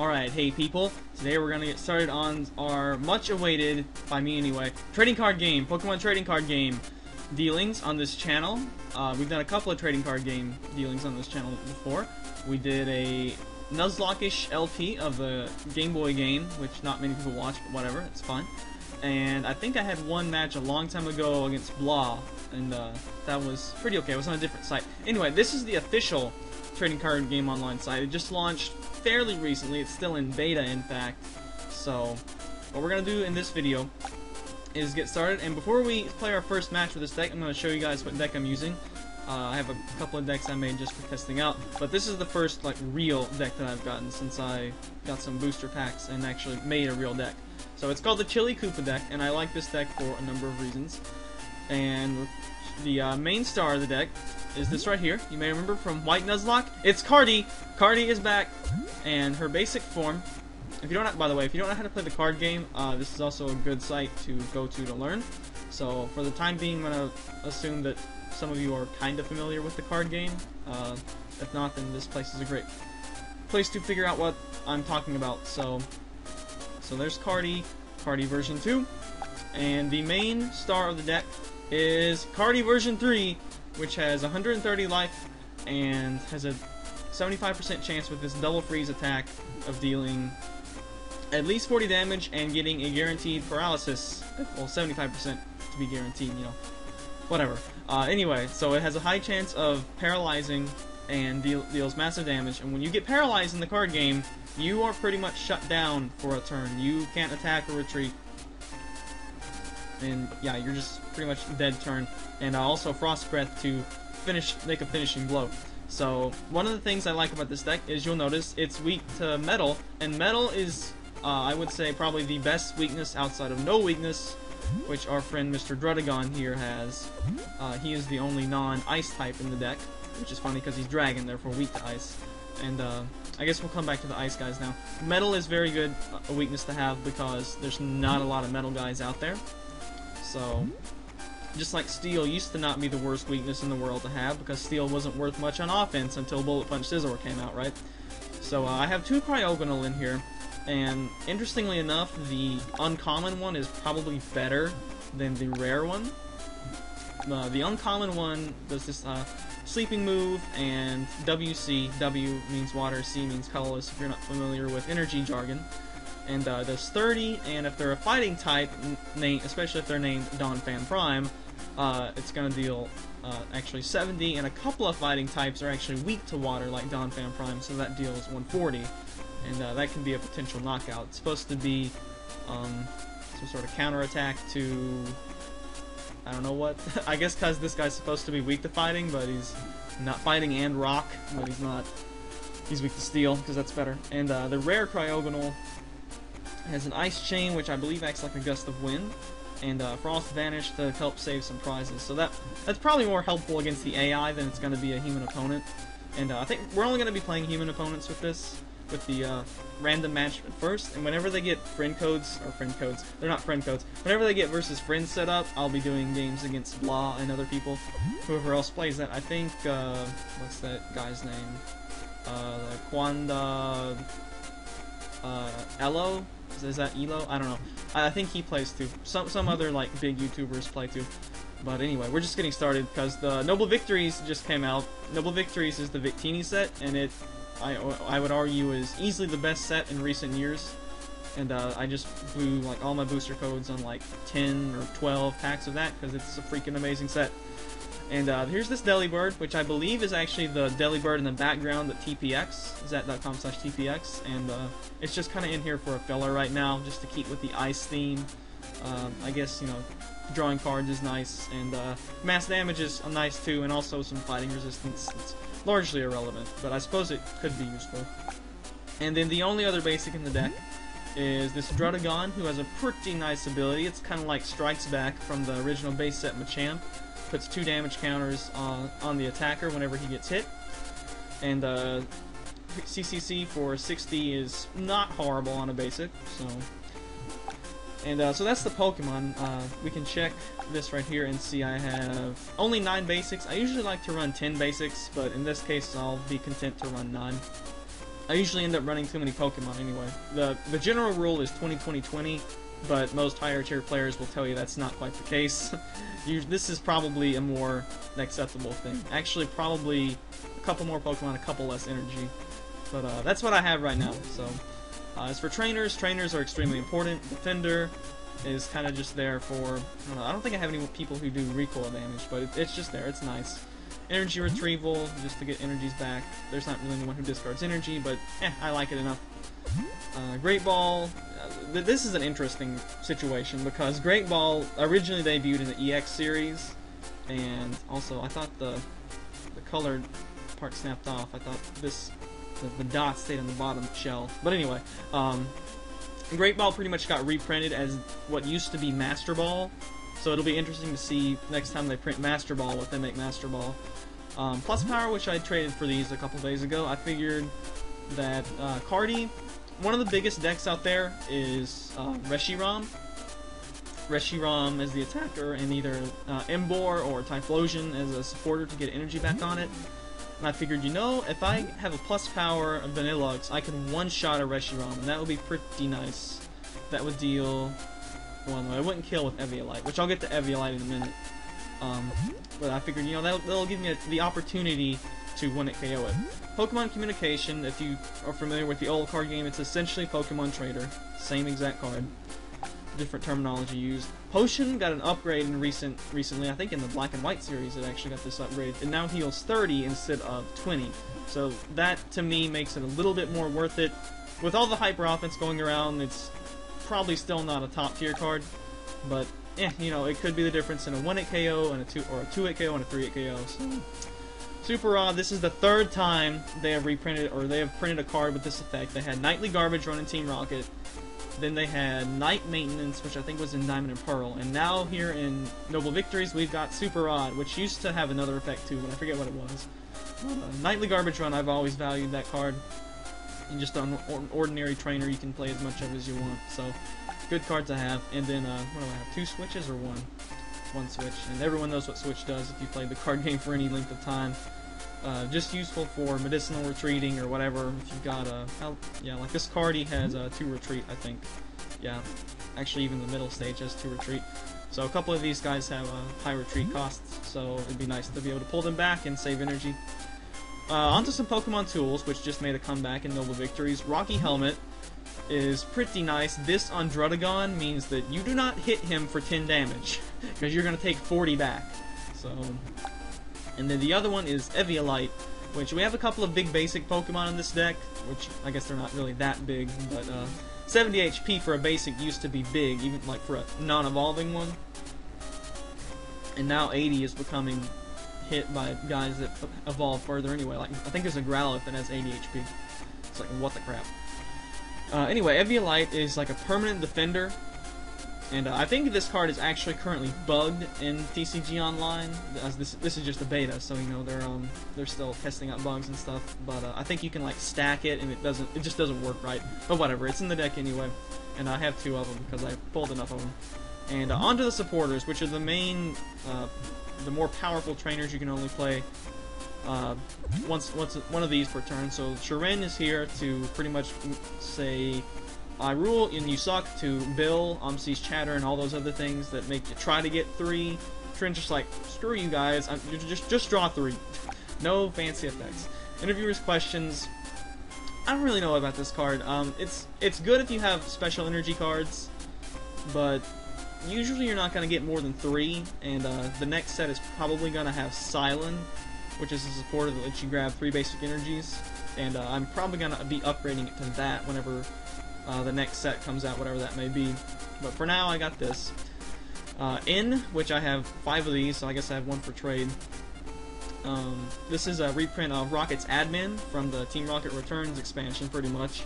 Alright, hey people, today we're gonna get started on our much-awaited, by me anyway, trading card game, Pokemon trading card game dealings on this channel. We've done a couple of trading card game dealings on this channel before. We did a Nuzlocke-ish LP of the Game Boy game, which not many people watch, but whatever, it's fun. And I think I had one match a long time ago against Blah, and that was pretty okay. It was on a different site. Anyway, this is the official trading card game online site. It just launched fairly recently. It's still in beta, in fact. So what we're gonna do in this video is get started, and before we play our first match with this deck, I'm gonna show you guys what deck I'm using. I have a couple of decks I made just for testing out, but this is the first like real deck that I've gotten since I got some booster packs and actually made a real deck. So it's called the Chili Koopa deck, and I like this deck for a number of reasons. And the main star of the deck is this right here. You may remember from White Nuzlocke. It's Cardi. Cardi is back, and her basic form. If you don't, by the way, if you don't know how to play the card game, this is also a good site to go to learn. So for the time being, I'm gonna assume that some of you are kind of familiar with the card game. If not, then this place is a great place to figure out what I'm talking about. So there's Cardi version 2, and the main star of the deck is Cardi version 3, which has 130 life and has a 75% chance with this double freeze attack of dealing at least 40 damage and getting a guaranteed paralysis. Well, 75% to be guaranteed, you know. Whatever. Anyway, so it has a high chance of paralyzing and deals massive damage, and when you get paralyzed in the card game, you are pretty much shut down for a turn. You can't attack or retreat. And yeah, you're just pretty much dead turn. And also Frost Breath to make a finishing blow. So one of the things I like about this deck is you'll notice it's weak to metal, and metal is I would say probably the best weakness outside of no weakness, which our friend Mr. Drudagon here has. He is the only non-ice type in the deck, which is funny because he's dragon, therefore weak to ice. And I guess we'll come back to the ice guys now. Metal is very good, a weakness to have, because there's not a lot of metal guys out there. So just like steel used to not be the worst weakness in the world to have, because steel wasn't worth much on offense until Bullet Punch Scizor came out, right? So I have two Cryogonal in here, and interestingly enough, the uncommon one is probably better than the rare one. The uncommon one does this sleeping move, and WC, W means water, C means colorless if you're not familiar with energy jargon. And does 30, and if they're a fighting type, especially if they're named Donphan Prime, it's going to deal actually 70, and a couple of fighting types are actually weak to water, like Donphan Prime, so that deals 140, and that can be a potential knockout. It's supposed to be some sort of counterattack to, I don't know what, I guess because this guy's supposed to be weak to fighting, but he's not fighting and rock, but he's weak to steel, because that's better. And the rare Cryogonal has an Ice Chain, which I believe acts like a Gust of Wind, and Frost Vanish to help save some prizes. So that's probably more helpful against the AI than it's going to be a human opponent. And I think we're only going to be playing human opponents with this, with the random match at first. And whenever they get they're not friend codes. Whenever they get versus friends set up, I'll be doing games against Blah and other people, whoever else plays that. I think what's that guy's name? Quanda Elo. Is that Elo? I don't know. I think he plays too. Some other like big YouTubers play too. But anyway, we're just getting started because the Noble Victories just came out. Noble Victories is the Victini set, and I would argue is easily the best set in recent years. And I just blew like all my booster codes on like 10 or 12 packs of that because it's a freaking amazing set. And here's this Delibird, which I believe is actually the Delibird in the background at TPX, zat.com/TPX, and it's just kind of in here for a filler right now, just to keep with the ice theme. I guess, you know, drawing cards is nice, and mass damage is nice too, and also some fighting resistance. It's largely irrelevant, but I suppose it could be useful. And then the only other basic in the deck is this Drudagon, who has a pretty nice ability. It's kind of like Strikes Back from the original base set Machamp. Puts 2 damage counters on the attacker whenever he gets hit. And CCC for 60 is not horrible on a basic. So that's the Pokemon. We can check this right here and see I have only 9 basics. I usually like to run 10 basics, but in this case I'll be content to run 9. I usually end up running too many Pokemon anyway. The general rule is 20-20-20, but most higher tier players will tell you that's not quite the case. This is probably a more acceptable thing. Actually, probably a couple more Pokemon, a couple less energy. But that's what I have right now. So, as for trainers, trainers are extremely important. Defender is kind of just there for, I don't know, I don't think I have any people who do recoil damage, but it's just there, it's nice. Energy retrieval, just to get energies back. There's not really anyone who discards energy, but I like it enough. Great Ball, this is an interesting situation, because Great Ball originally debuted in the EX series, and also I thought the colored part snapped off. I thought the dot stayed on the bottom shell. But anyway, Great Ball pretty much got reprinted as what used to be Master Ball, so it'll be interesting to see next time they print Master Ball what they make Master Ball. Plus Power, which I traded for these a couple days ago, I figured that Cardi, one of the biggest decks out there is Reshiram. Reshiram as the attacker, and either Embor or Typhlosion as a supporter to get energy back on it. And I figured, you know, if I have a plus power of Vanillux, I can one-shot a Reshiram, and that would be pretty nice. That would deal... well, no, I wouldn't kill with Eviolite, which I'll get to Eviolite in a minute. But I figured, you know, that'll give me the opportunity to one-hit KO it. Pokemon Communication, if you are familiar with the old card game, it's essentially Pokemon Trader. Same exact card. Different terminology used. Potion got an upgrade in recently, I think in the Black and White series it actually got this upgrade. It now heals 30 instead of 20. So that, to me, makes it a little bit more worth it. With all the hyper offense going around, it's probably still not a top tier card, but you know, it could be the difference in a 1-hit KO and a 2-hit KO and a 3-hit KO. So, Super Odd, this is the third time they have reprinted, or they have printed a card with this effect. They had Nightly Garbage Run in Team Rocket, then they had Night Maintenance, which I think was in Diamond and Pearl, and now here in Noble Victories we've got Super Odd, which used to have another effect too, but I forget what it was. Nightly Garbage Run, I've always valued that card. And just an ordinary trainer, you can play as much of as you want, so good card to have. And then, what do I have, 2 switches or 1? 1 switch, and everyone knows what switch does if you played the card game for any length of time. Just useful for medicinal retreating or whatever. If you've got yeah, like this card, he has 2 retreat, I think. Yeah, actually even the middle stage has 2 retreat. So a couple of these guys have high retreat costs, so it'd be nice to be able to pull them back and save energy. Onto some Pokemon tools, which just made a comeback in Noble Victories. Rocky Helmet is pretty nice. This on Drudagon means that you do not hit him for 10 damage, because you're going to take 40 back. So, and then the other one is Eviolite, which we have a couple of big basic Pokemon in this deck, which I guess they're not really that big, but 70 HP for a basic used to be big, even like for a non-evolving one. And now 80 is becoming hit by guys that evolve further anyway. Like, I think there's a Growlithe that has 80 HP. It's like, what the crap. Anyway, Eviolite is like a permanent defender, and I think this card is actually currently bugged in TCG Online. As this is just a beta, so you know they're still testing out bugs and stuff. But I think you can like stack it, and it just doesn't work right. But whatever, it's in the deck anyway, and I have 2 of them because I pulled enough of them. And onto the supporters, which are the main, the more powerful trainers you can only play one of these per turn. So Shiren is here to pretty much say, I rule and you suck, to Bill, Umsee's Chatter, and all those other things that make you try to get 3. Shiren's just like, screw you guys, just draw 3. No fancy effects. Interviewers' questions. I don't really know about this card. It's good if you have special energy cards, but usually you're not going to get more than 3, and the next set is probably going to have Silent, which is a supporter that lets you grab 3 basic energies, and I'm probably going to be upgrading it to that whenever the next set comes out, whatever that may be. But for now, I got this. Which I have 5 of these, so I guess I have 1 for trade. This is a reprint of Rocket's Admin from the Team Rocket Returns expansion, pretty much.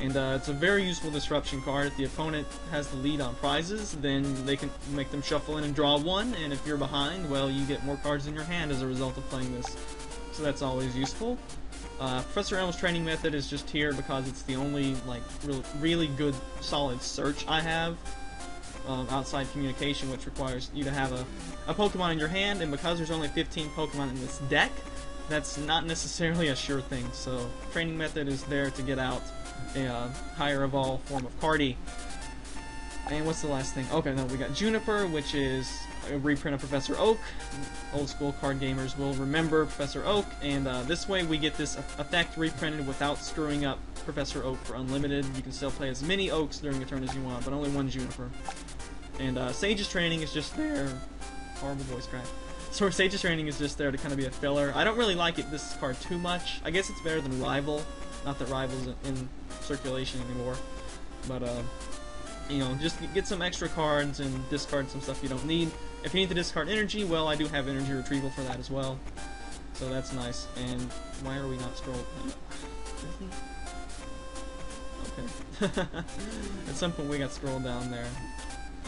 And it's a very useful disruption card. If the opponent has the lead on prizes, then they can make them shuffle in and draw 1, and if you're behind, well, you get more cards in your hand as a result of playing this. So that's always useful. Professor Elm's training method is just here because it's the only like really good solid search I have outside communication, which requires you to have a Pokemon in your hand, and because there's only 15 Pokemon in this deck, that's not necessarily a sure thing. So training method is there to get out a higher evolved form of Cardi. And what's the last thing? Okay, no, we got Juniper, which is a reprint of Professor Oak. Old school card gamers will remember Professor Oak, and this way we get this effect reprinted without screwing up Professor Oak for unlimited. You can still play as many Oaks during a turn as you want, but only one Juniper. And Sage's Training is just there. Horrible voice crack. So Sage's Training is just there to kind of be a filler. I don't really like this card too much. I guess it's better than Rival. Not that Rival's in circulation anymore. But, you know, just get some extra cards and discard some stuff you don't need. If you need to discard energy, well, I do have energy retrieval for that as well. So that's nice. And why are we not scrolled? Okay. At some point we got scrolled down there.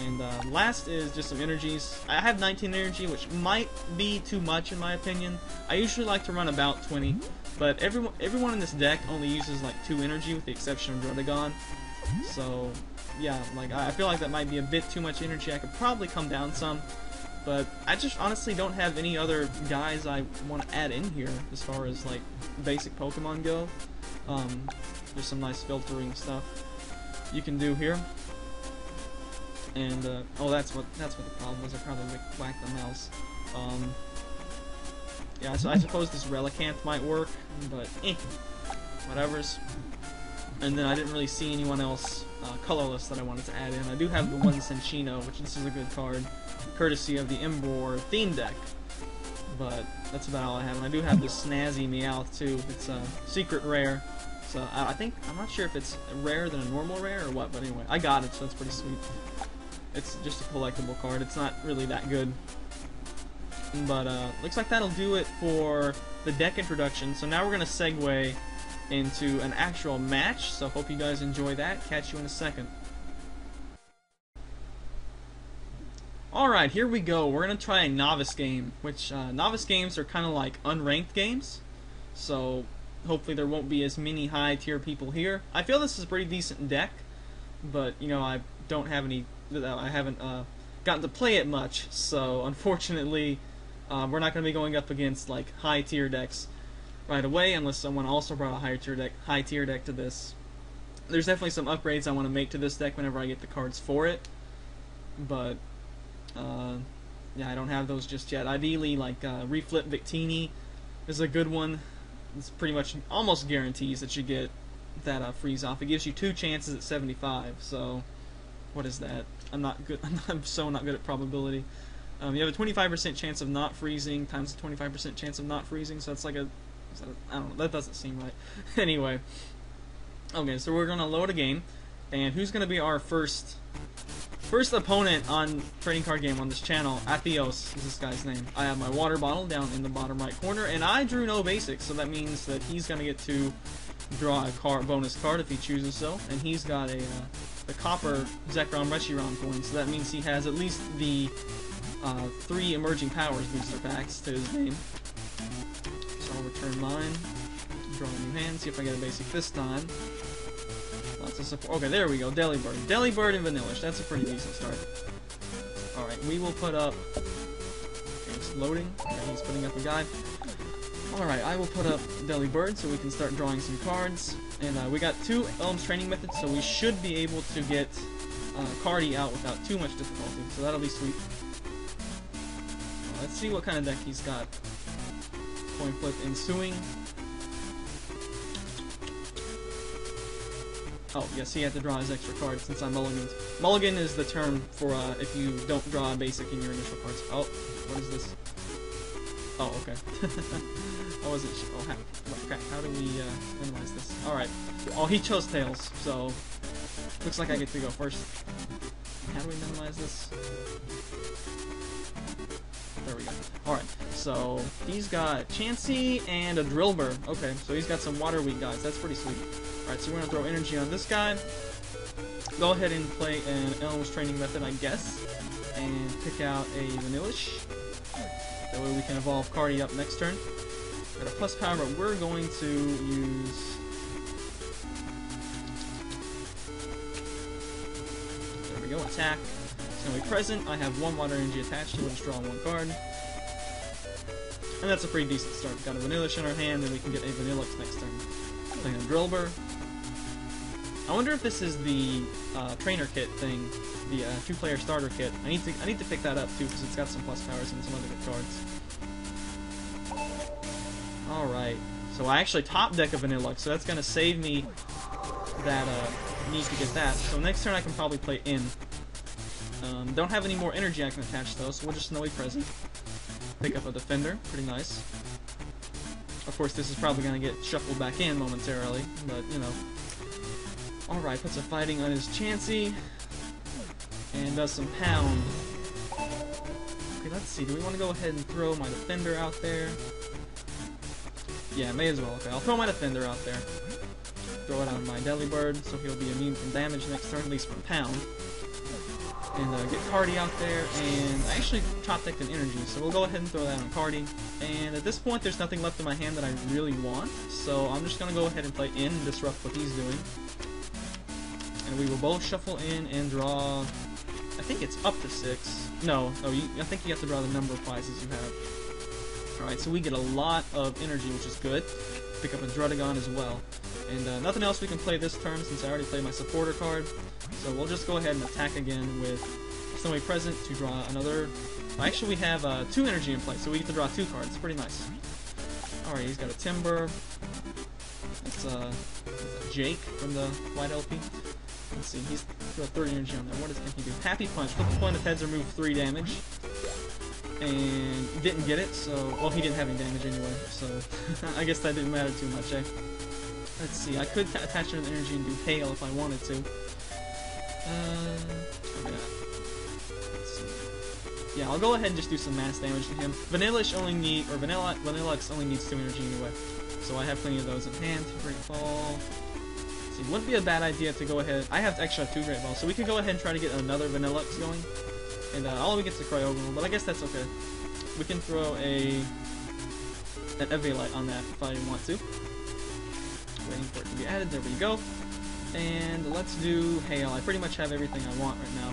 And last is just some energies. I have 19 energy, which might be too much in my opinion. I usually like to run about 20, but everyone in this deck only uses like 2 energy with the exception of Druddigon. So yeah, like I feel like that might be a bit too much energy. I could probably come down some, but I just honestly don't have any other guys I want to add in here as far as like basic Pokemon go. There's some nice filtering stuff you can do here. And oh, that's what the problem was. I probably whacked the mouse. Yeah, so I suppose this Relicanth might work, but whatever's. And then I didn't really see anyone else colorless that I wanted to add in. I do have the one Cinccino, which this is a good card, courtesy of the Embror theme deck. But that's about all I have. And I do have this snazzy Meowth too. It's a secret rare. So I think, I'm not sure if it's rarer than a normal rare or what, but anyway, I got it, so that's pretty sweet. It's just a collectible card. It's not really that good. But looks like that'll do it for the deck introduction. So now we're going to segue into an actual match. So hope you guys enjoy that. Catch you in a second. Alright, here we go. We're going to try a novice game, which novice games are kind of like unranked games. So hopefully there won't be as many high tier people here. I feel this is a pretty decent deck, but you know, I don't have any, I haven't gotten to play it much, so unfortunately we're not going to be going up against like high tier decks right away unless someone also brought a high tier deck to this. There's definitely some upgrades I want to make to this deck whenever I get the cards for it, but yeah, I don't have those just yet. Ideally, like Reflip Victini is a good one. It's pretty much almost guarantees that you get that freeze off. It gives you 2 chances at 75, so what is that? I'm not good. I'm so not good at probability. You have a 25% chance of not freezing times a 25% chance of not freezing, so that's like I don't know, that doesn't seem right. Anyway, okay, so we're gonna load a game, and who's gonna be our first opponent on trading card game on this channel? Athios is this guy's name. I have my water bottle down in the bottom right corner, and I drew no basics, so that means that he's gonna get to draw a bonus card if he chooses so, and he's got the copper Zekrom Reshiram coin, so that means he has at least the 3 emerging powers booster packs to his name. So I'll return mine, draw a new hand, see if I get a basic this time. Lots of support. Okay, there we go. Delibird. Delibird and Vanillish. That's a pretty decent start. Alright, we will put up... Okay, it's loading. Okay, he's putting up a guide. Alright, I will put up Delibird so we can start drawing some cards. And we got 2 Elm's training methods, so we should be able to get Cardi out without too much difficulty. So that'll be sweet. Let's see what kind of deck he's got. Coin flip ensuing. Oh, yes, he had to draw his extra card since I mulliganed. Mulligan is the term for if you don't draw a basic in your initial cards. Oh, what is this? Oh, okay. I wasn't sure. Oh, okay, how do we minimize this? Alright. Oh, he chose Tails, so looks like I get to go first. How do we minimize this? There we go. Alright, so he's got Chansey and a Drillbur. Okay, so he's got some water weak guys. That's pretty sweet. Alright, so we're going to throw energy on this guy. Go ahead and play an Elm's training method, I guess. And pick out a Vanillish. That way we can evolve Cardi up next turn. Got a plus power, but we're going to use... There we go, attack. It's going to be present. I have 1 water energy attached to it. Just draw 1 card. And that's a pretty decent start. Got a Vanillish in our hand, and we can get a Vanillux next turn. Playing a Drillbur. I wonder if this is the trainer kit thing, the 2-player starter kit. I need to pick that up too, because it's got some plus powers and some other good cards. Alright, so I actually top deck a Vanillux, so that's going to save me that need to get that. So next turn I can probably play in. Don't have any more energy I can attach though, so we'll just Snowy Present. Pick up a Defender, pretty nice. Of course this is probably going to get shuffled back in momentarily, but you know. Alright, puts a Fighting on his Chansey, and does some Pound. Okay, let's see, do we want to go ahead and throw my Defender out there? Yeah, may as well. Okay, I'll throw my Defender out there. Throw it on my Delibird, so he'll be immune from damage next turn, at least from Pound. And get Cardi out there, and I actually top decked an Energy, so we'll go ahead and throw that on Cardi. And at this point, there's nothing left in my hand that I really want, so I'm just going to go ahead and play in and disrupt what he's doing. And we will both shuffle in and draw, I think it's up to 6. No, I think you have to draw the number of prizes you have. Alright, so we get a lot of energy, which is good. Pick up a Drudagon as well. And nothing else we can play this turn since I already played my supporter card. So we'll just go ahead and attack again with Snowy Present to draw another. Well, actually, we have 2 energy in play, so we get to draw 2 cards. Pretty nice. Alright, he's got a Timber. That's Jake from the White LP. Let's see, he's got 30 energy on there. What can he do? Happy Punch. Flip a coin of heads, remove 3 damage. And didn't get it, so... Well, he didn't have any damage anyway, so... I guess that didn't matter too much, eh? Let's see, I could attach an energy and do Hail if I wanted to. Let's see. Yeah, I'll go ahead and just do some mass damage to him. Vanillux only needs 2 energy anyway, so I have plenty of those in hand. Great Ball. See, wouldn't be a bad idea to go ahead. I have extra 2 Great Balls, so we could go ahead and try to get another Vanillux going. And all we get is a Cryogonal, but I guess that's okay. We can throw an Eviolite on that if I want to. Waiting for it to be added. There we go. And let's do Hail. I pretty much have everything I want right now.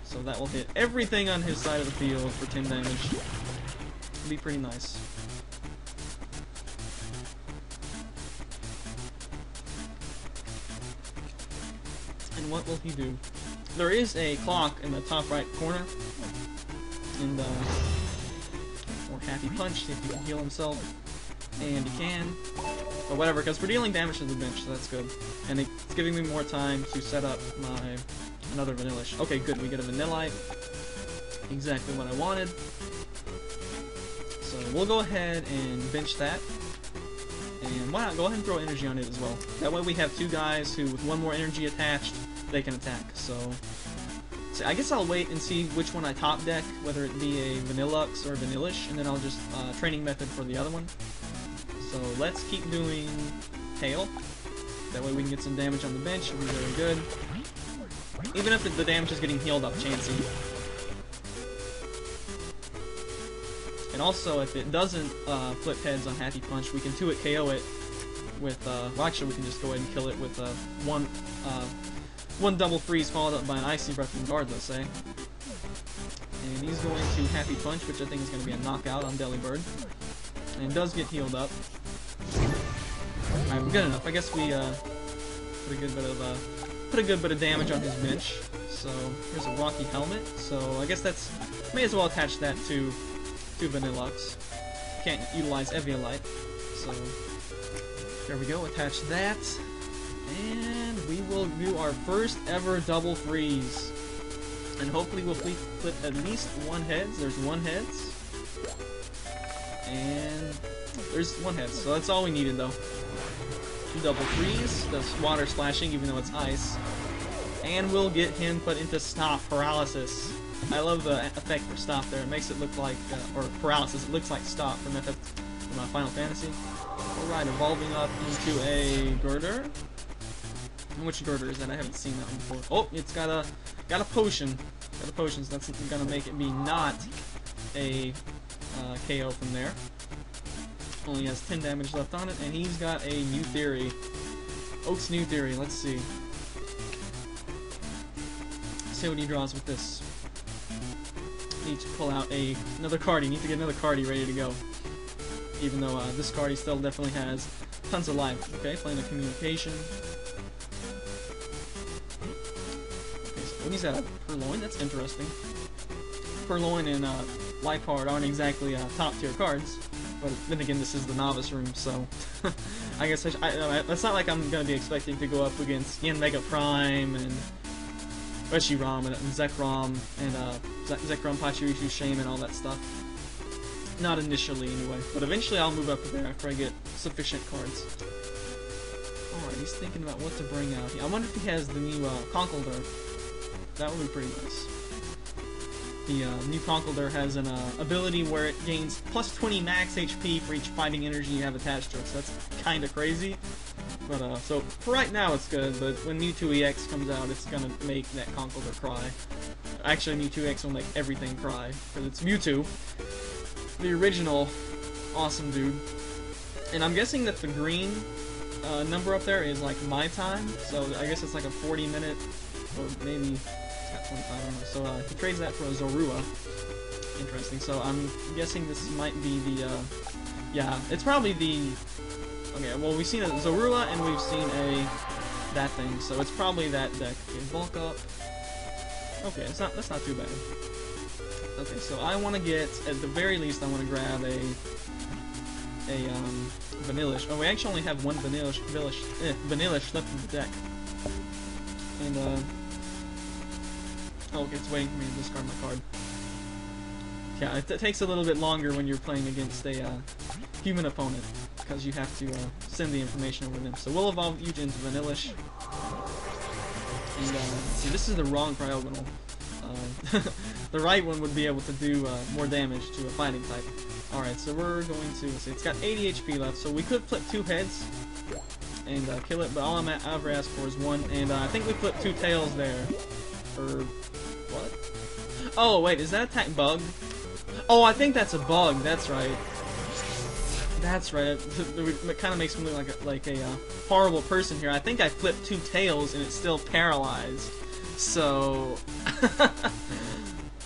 So that will hit everything on his side of the field for 10 damage. It'll be pretty nice. And what will he do? There is a clock in the top right corner. And, or Happy Punch, see if he can heal himself. And he can. Or whatever, because we're dealing damage to the bench, so that's good. And it's giving me more time to set up my another Vanillish. Okay, good, we get a Vanillite. Exactly what I wanted. So we'll go ahead and bench that. And why not go ahead and throw energy on it as well. That way we have 2 guys who, with 1 more energy attached, they can attack. So I guess I'll wait and see which one I top deck, whether it be a Vanillux or a Vanillish, and then I'll just training method for the other one. So let's keep doing Hail. That way we can get some damage on the bench. It'll be very good. Even if the damage is getting healed up Chansey. And also, if it doesn't flip heads on Happy Punch, we can 2-hit KO it with, well actually we can just go ahead and kill it with one double freeze followed up by an Icy Breath regardless, eh? And he's going to Happy Punch, which I think is going to be a knockout on Delibird. And it does get healed up. Alright, good enough. I guess we put a good bit of damage on his bench. So here's a Rocky Helmet. So I guess that's may as well attach that to Vanillux. Can't utilize Eviolite. So there we go. Attach that, and we will do our first ever double freeze. And hopefully we'll flip at least 1 heads. There's 1 heads. And there's 1 head, so that's all we needed though. 2 double freeze, does water splashing even though it's ice. And we'll get him put into Stop Paralysis. I love the effect for Stop there. It makes it look like, or Paralysis, it looks like Stop from Final Fantasy. Alright, evolving up into a Girder. Which Girder is that? I haven't seen that one before. Oh, it's got a potion. Got a potion, so that's gonna make it be not a KO from there. Only has 10 damage left on it, and he's got a New Theory. Oak's New Theory, let's see. Let's see what he draws with this. need to pull out another card. You need to get another card ready to go. Even though this card still definitely has tons of life. Okay, playing a communication. Okay, so he's got a Purloin. That's interesting. Purloin and Life Hard aren't exactly top tier cards. But then again, this is the novice room, so I guess it's not like I'm gonna be expecting to go up against Mega Prime and Reshiram and Zekrom and Zekrom, Pachirisu, Shame, and all that stuff. Not initially, anyway. But eventually, I'll move up there after I get sufficient cards. Alright, he's thinking about what to bring out here. I wonder if he has the new Conkeldurr. That would be pretty nice. The new Conkeldurr has an ability where it gains plus 20 max HP for each fighting energy you have attached to it, so that's kind of crazy. But, so, for right now it's good, but when Mewtwo EX comes out, it's gonna make that Conkeldurr cry. Actually, Mewtwo EX will make everything cry, because it's Mewtwo, the original awesome dude. And I'm guessing that the green number up there is like my time, so I guess it's like a 40-minute, or maybe... 25, I don't know. So he trades that for a Zorua. Interesting. So I'm guessing this might be the, yeah, it's probably the, okay, well we've seen a Zorua and we've seen that thing, so it's probably that deck. Okay, bulk up. Okay, that's not too bad. Okay, so I want to get, at the very least, I want to grab a Vanillish. Oh, we actually only have one Vanillish left in the deck. And, oh, okay, it's waiting for me to discard my card. Yeah, it takes a little bit longer when you're playing against a human opponent, because you have to send the information over to them. So we'll evolve you into Vanillish. And, see, this is the wrong Cryogonal. The right one would be able to do more damage to a fighting type. Alright, so we're going to, see, it's got 80 HP left, so we could flip 2 heads and kill it, but all I'm ever asked for is 1, and I think we flipped 2 tails there. Or... what? Oh, wait, is that attack bugged? Oh, I think that's a bug, that's right. That's right, it kind of makes me look like a horrible person here. I think I flipped 2 tails and it's still paralyzed. So...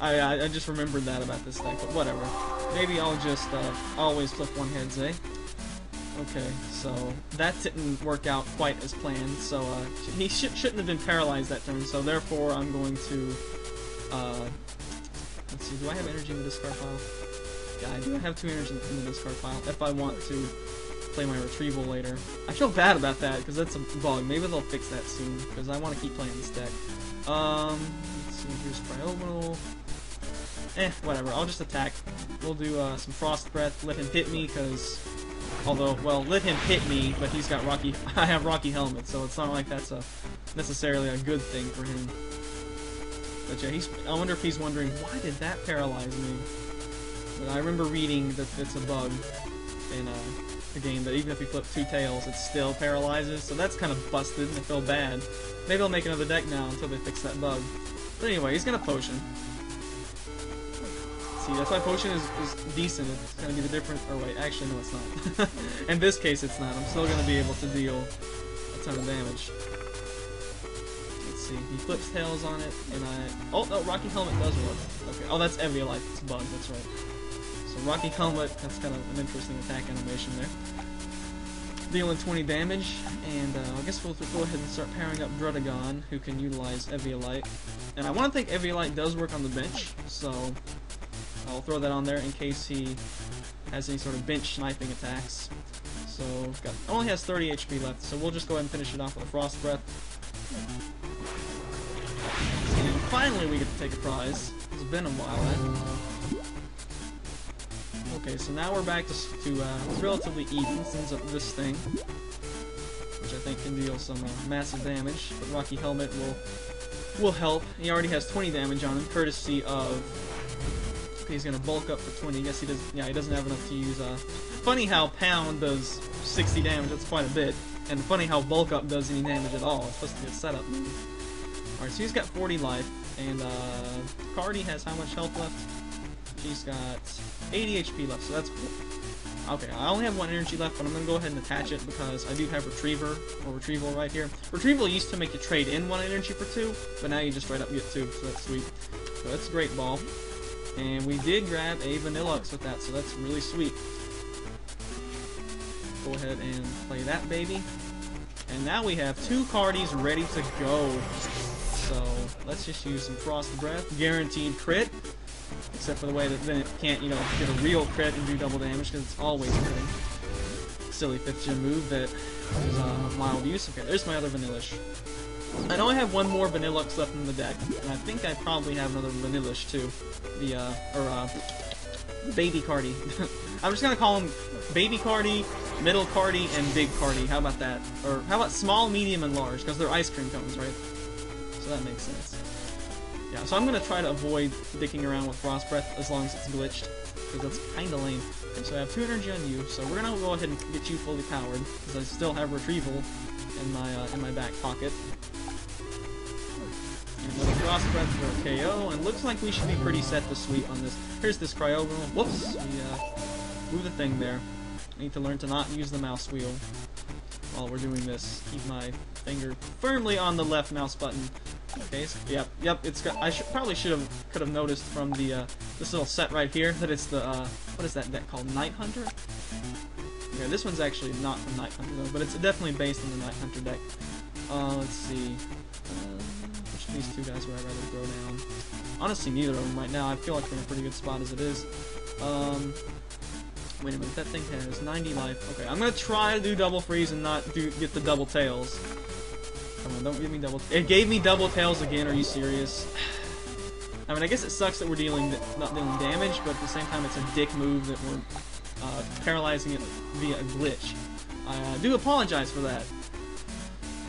I just remembered that about this deck, but whatever. Maybe I'll just always flip 1 heads, eh? Okay, so that didn't work out quite as planned, so he shouldn't have been paralyzed that turn, so therefore I'm going to, let's see, do I have energy in the discard pile? Yeah, I do. I have 2 energy in the discard pile, if I want to play my retrieval later. I feel bad about that, because that's a bug. Maybe they'll fix that soon, because I want to keep playing this deck. Let's see, here's Cryogonal. Whatever, I'll just attack. We'll do some Frost Breath, let him hit me, because... although, well, let him hit me, but he's got Rocky... I have Rocky Helmet, so it's not like that's necessarily a good thing for him. But yeah, I wonder if he's wondering, why did that paralyze me? But I remember reading that it's a bug in the game, that even if you flip 2 tails, it still paralyzes, so that's kind of busted, and I feel bad. Maybe I'll make another deck now until they fix that bug. But anyway, he's gonna Potion. See, that's why Potion is decent. It's gonna be the difference. Or wait, actually no, it's not. In this case, it's not. I'm still gonna be able to deal a ton of damage. Let's see. He flips tails on it, and oh no, Rocky Helmet does work. Okay. Oh, that's Eviolite. It's a bug. That's right. So Rocky Helmet. That's kind of an interesting attack animation there. Dealing 20 damage, and I guess we'll go ahead and start pairing up Druddigon, who can utilize Eviolite. And I want to think Eviolite does work on the bench, so I'll throw that on there in case he has any sort of bench sniping attacks. So, only has 30 HP left, so we'll just go ahead and finish it off with a Frost Breath. And finally we get to take a prize. It's been a while, Okay, so now we're back to it's relatively even since this thing, which I think can deal some massive damage, but Rocky Helmet will help. He already has 20 damage on him, courtesy of... Okay, he's gonna bulk up for 20. Guess he does. Yeah, he doesn't have enough to use. Funny how Pound does 60 damage. That's quite a bit. And funny how bulk up does any damage at all. It's supposed to be a setup move. All right, so he's got 40 life, and Cardi has how much health left? She's got 80 HP left, so that's cool. Okay, I only have 1 energy left, but I'm gonna go ahead and attach it because I do have Retrieval right here. Retrieval used to make you trade in 1 energy for 2, but now you just straight up get 2, so that's sweet. So that's a great ball. And we did grab a Vanillux with that, so that's really sweet. Go ahead and play that baby. And now we have 2 cardies ready to go. So let's just use some Frost Breath. Guaranteed crit. Except for the way that then it can't, you know, get a real crit and do double damage because it's always critting. Silly 5th gen move that is mild use. Okay, there's my other Vanillish. I know I have one more Vanillux left in the deck, and I think I probably have another Vanillish too. The Baby Cardi. I'm just gonna call them Baby Cardi, Middle Cardi, and Big Cardi. How about that? Or how about small, medium, and large? Because they're ice cream cones, right? So that makes sense. Yeah, so I'm gonna try to avoid dicking around with Frost Breath as long as it's glitched, because that's kinda lame. Okay, so I have 2 energy on you, so we're gonna go ahead and get you fully powered, because I still have Retrieval in my back pocket. And another Frost Breath for a KO, and looks like we should be pretty set to sweep on this. Here's this Cryogonal. Whoops! We move the thing there. I need to learn to not use the mouse wheel while we're doing this. Keep my finger firmly on the left mouse button. Okay, so, yep, it's got. I could have noticed from the this little set right here that it's the what is that deck called? Night Hunter. Okay, this one's actually not from Night Hunter though, but it's definitely based on the Night Hunter deck. Let's see. Which of these 2 guys would I rather throw down? Honestly, neither of them right now. I feel like we're in a pretty good spot as it is. Wait a minute, that thing has 90 life. Okay, I'm gonna try to do double freeze and not get the double tails. Come on, don't give me double. It gave me double tails again. Are you serious? I mean, I guess it sucks that we're not dealing damage, but at the same time, it's a dick move that we're paralyzing it via a glitch. I do apologize for that.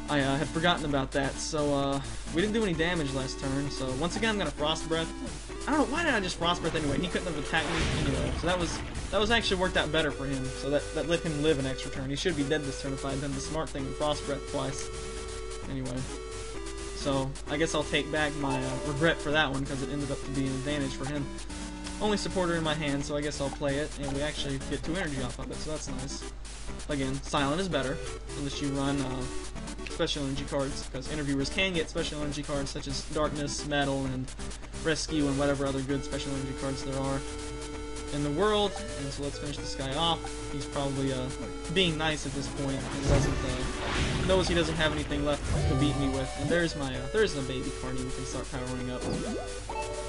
I had forgotten about that. So we didn't do any damage last turn. So once again, I'm gonna Frost Breath. I don't know why did I just Frost Breath anyway. He couldn't have attacked me anyway. So that was actually worked out better for him. So that let him live an extra turn. He should be dead this turn if I had done the smart thing and Frost Breath twice. Anyway, so I guess I'll take back my regret for that one because it ended up to be an advantage for him. Only supporter in my hand, so I guess I'll play it, and we actually get 2 energy off of it, so that's nice. Again, silent is better unless you run special energy cards, because interviewers can get special energy cards such as Darkness, Metal, and Rescue, and whatever other good special energy cards there are in the world. And so let's finish this guy off. He's probably being nice at this point and knows he doesn't have anything left to beat me with. And there's the Baby Cardi we can start powering up.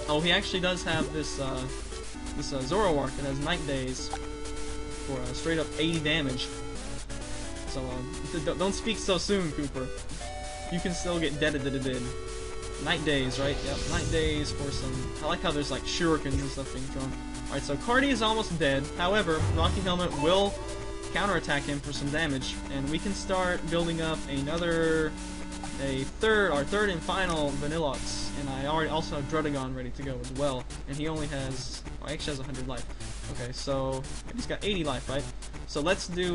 Oh, he actually does have this Zoroark that has Night Days for straight up 80 damage. So don't speak so soon, Cooper. You can still get deaded that it did. Night Days, right? Yep, Night Days for some. I like how there's like shurikens and stuff being thrown. Alright, so Cardi is almost dead. However, Rocky Helmet will counterattack him for some damage, and we can start building up our third and final Vanillux. And I already also have Drudagon ready to go as well. And he only has, well, he actually has 100 life. Okay, so he's got 80 life, right? So let's do,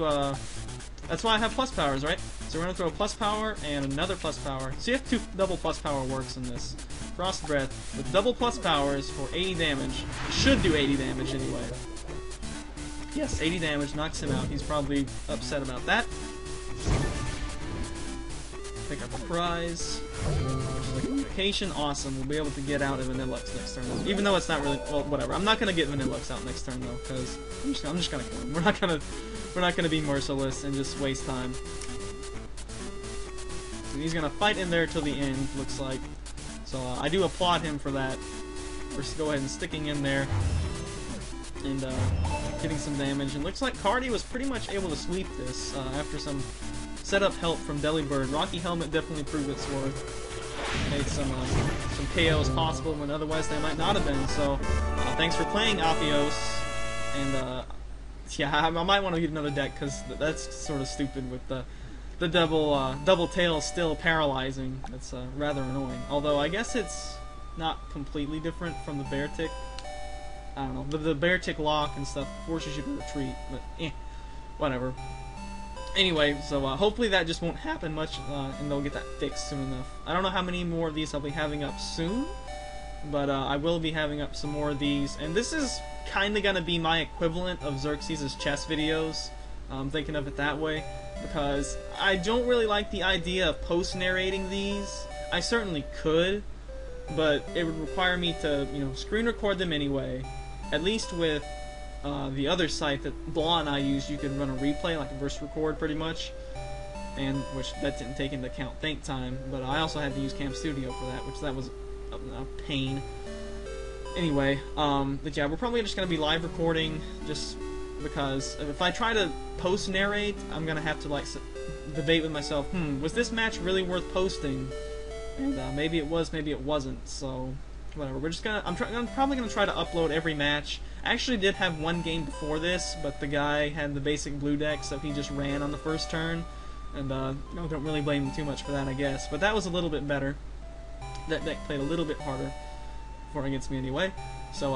that's why I have plus powers, right? So we're gonna throw a plus power and another plus power. So you have 2 double plus power works in this. Frost Breath with double plus powers for 80 damage. Should do 80 damage anyway. Yes, 80 damage knocks him out. He's probably upset about that. Pick up a prize, which is a vacation. Awesome. We'll be able to get out of Vanillux next turn. Even though it's not really, well, whatever. I'm not gonna get Vanillux out next turn though, because I'm just gonna kill him. We're not gonna be merciless and just waste time. So he's gonna fight in there till the end. Looks like. So I do applaud him for that. First, go ahead and sticking in there and getting some damage. And looks like Cardi was pretty much able to sweep this after some setup help from Delibird. Rocky Helmet definitely proved its worth. Made some KOs possible when otherwise they might not have been. So thanks for playing, Athios. And yeah, I might want to get another deck because that's sort of stupid with the double tail still paralyzing. That's rather annoying. Although I guess it's not completely different from the bear tick. I don't know. The bear tick lock and stuff forces you to retreat, but whatever. Anyway, so hopefully that just won't happen much, and they'll get that fixed soon enough. I don't know how many more of these I'll be having up soon, but I will be having up some more of these. And this is kind of going to be my equivalent of Xerxes' chess videos. I'm thinking of it that way, because I don't really like the idea of post-narrating these. I certainly could, but it would require me to, you know, screen record them anyway. At least with the other site that Blah and I used, you could run a replay, like a verse record, pretty much. And which that didn't take into account think time, but I also had to use Cam Studio for that, which that was a pain. Anyway, but yeah, we're probably just gonna be live recording, just because if I try to post narrate, I'm gonna have to like debate with myself. Was this match really worth posting? And maybe it was, maybe it wasn't. So whatever. We're just gonna. I'm probably gonna try to upload every match. I actually did have one game before this, but the guy had the basic blue deck, so he just ran on the first turn. And don't really blame him too much for that, I guess. But that was a little bit better. That deck played a little bit harder for against me anyway. So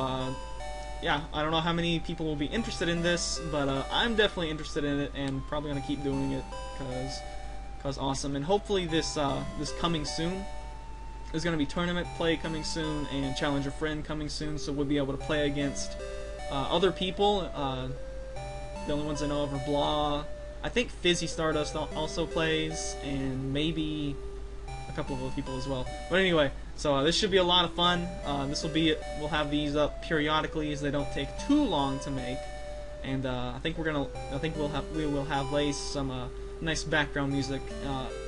yeah, I don't know how many people will be interested in this, but I'm definitely interested in it, and probably gonna keep doing it cause awesome. And hopefully this this coming soon. There's gonna be tournament play coming soon, and challenge a friend coming soon, so we'll be able to play against other people. The only ones I know of are Blah. I think Fizzy Stardust also plays, and maybe a couple of other people as well. But anyway, so this should be a lot of fun. We'll have these up periodically, as they don't take too long to make. And I think we will have laced some nice background music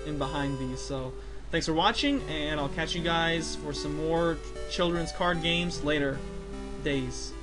in behind these. So thanks for watching, and I'll catch you guys for some more children's card games later days.